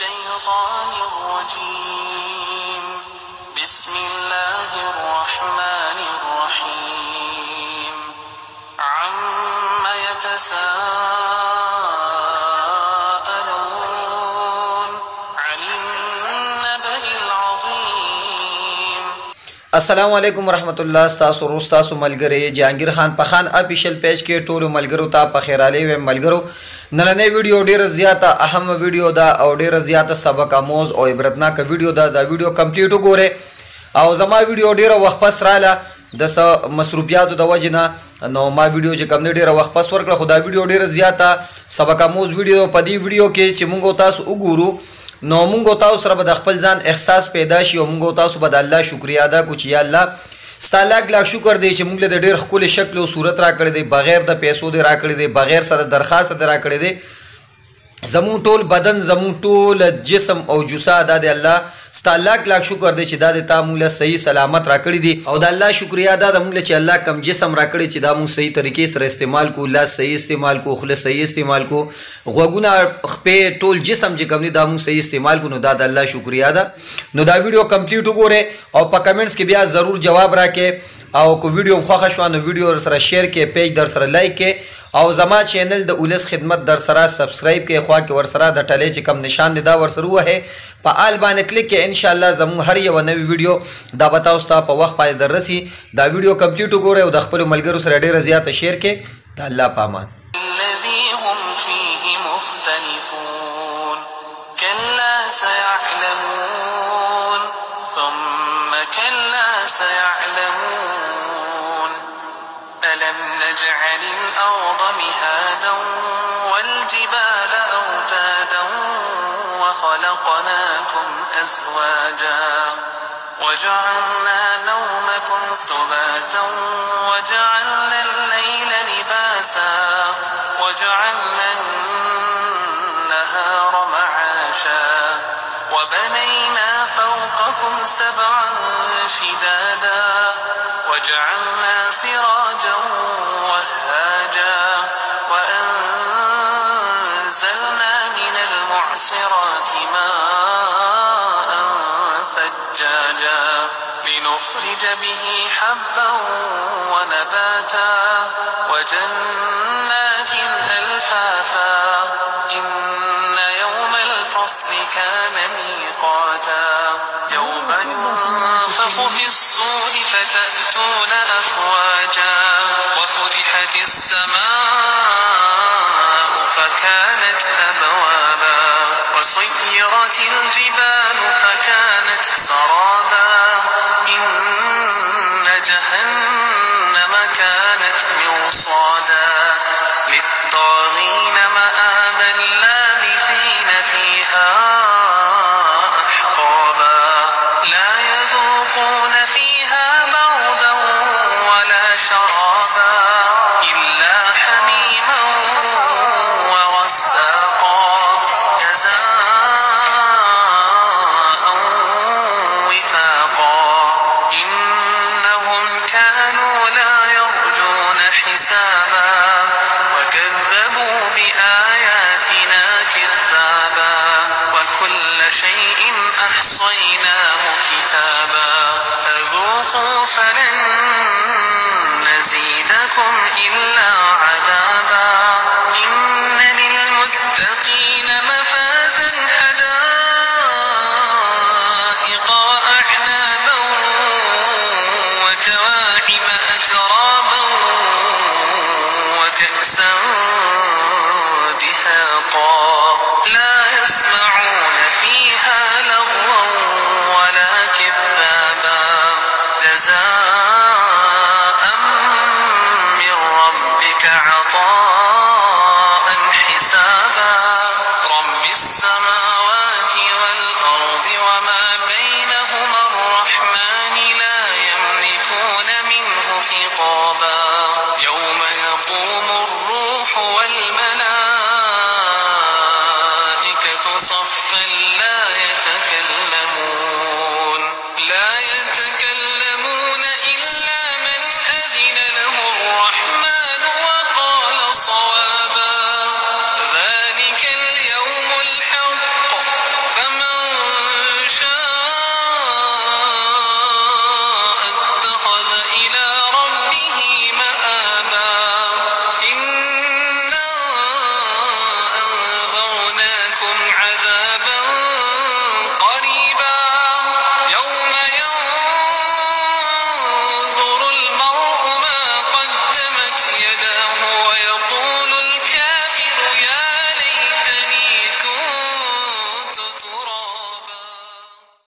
मिनश्शैतानिर्रजीम बिस्मिल्लाहिर्रहमानिर्रहीम अम्मा यतसाअलून अनिन्नबइल अज़ीम। अस्सलाम वालेकुम रहमतुल्लाह। स्तासु रोस्तासु मलगरे जहांगीर खान पखान ऑफिशियल पेज के टोलो मलगरो ता पखेराले व मलगरो नन्हे वीडियो डेर ज़्यादा अहम वीडियो दा और डेर ज़्यादा सबक आमोज और इबरतनाक वीडियो दा वीडियो कंप्लीट गोरे और जमा वीडियो डेर वक्त पस राला दस मसरूफियात द वजना नो मा वीडियो जो कम डेर वक्त पस वर्क खुदा वीडियो डेर ज़्यादा सबक आमोज वीडियो पदी वीडियो के चिमुंगो तास उगुरु नो मुंगो तास रब द खपल जान एहसास पैदा शी और मुंगो तास बद अल्लाह शुक्रिया अदा कुछ या अल्लाह स्तालाक लाख शुक्र दे मुंगले द डेर खुल शक्ल और सूरत रा कर दे बगैर द पैसों दे रा कर दे बगैर सर दरखास्त दे रा कर दे जमू टोल बदन जमू टोल जिस्म और जुसा अदा दे अल्लाह स्तालाक लाख शुक्र दे चिदा दे ता मुंगला सही सलामत रा कर दी और अल्लाह शुक्रिया अदा द मुंगले च अल्लाह कम जिस्म रा कर चिदा मुंग सही तरीके से इस्तेमाल को अल्लाह सही इस्तेमाल को खुले सही इस्तेमाल को गगुना पे टोल जिस्म जे कम दा मुंग सही इस्तेमाल को नो दा अल्लाह शुक्रिया अदा नो दा वीडियो कंप्लीट हो रे और प कमेंट्स के ब्याज जरूर जवाब रा के और को वीडियो ख्वाहिशवान वीडियो दर सरा शेयर के पेज दर सरा लाइक के और जमा चैनल द उलस खिदमत दर सरा सब्सक्राइब के ख्वा के वरसरा द टले चिकम निशान दा वरसरू है प आल बाने क्लिक के इंशाल्लाह जमू हर ये नवी वीडियो दा बताओ ता प वक्त पाए दर रसी दा वीडियो कंप्लीट हो रे और द खपल मलगरु सरा डेर ज़्यादा शेयर के द अल्लाह पामान الذي هم فيه مختلفون كلا سيعلمون ثم كلا سيعلمون ألم نجعل الأرض مهادا والجبال أوتادا وخلقناكم أزواجا وجعلنا نومكم سباتا وجعلنا الليل لباسا وجعلنا النهار معاشا وبنينا فوقكم سبعا شدادا وجعلنا سراجا وهاجا وأنزلنا من المعصرات ماء ثجاجا لنخرج به حبا ونباتا وجنات ألفافا إن يوم الفصل كان ميقاتا يوم ينفخ في الصور فتأتون أفواجا وفتحت السماء فكانت أبوابا وسيرت الجبال فكانت سرابا إن جهنم كانت مرصادا للطاغين مآبا لابثين فيها أحقابا لا يذوقون فيها بردا ولا شرابا إلا حميما وغساقا جزاء وفاقا إنهم كانوا لا يرجون حسابا وكذبوا بآياتنا كذابا وكل شيء أحصيناه كتابا فذوقوا فلن نزيدكم إلا عذابا إن للمتقين مفازا حدائق وأعنابا وكواعب أترابا وكأسا دهاقا لا يسمعون فيها لغوا ولا كذابا جزاء من ربك عطاء حسابا رب السماوات والأرض وما بينهما الرحمن لا يملكون منه خطابا يوم يقوم الروح والملائكة صفا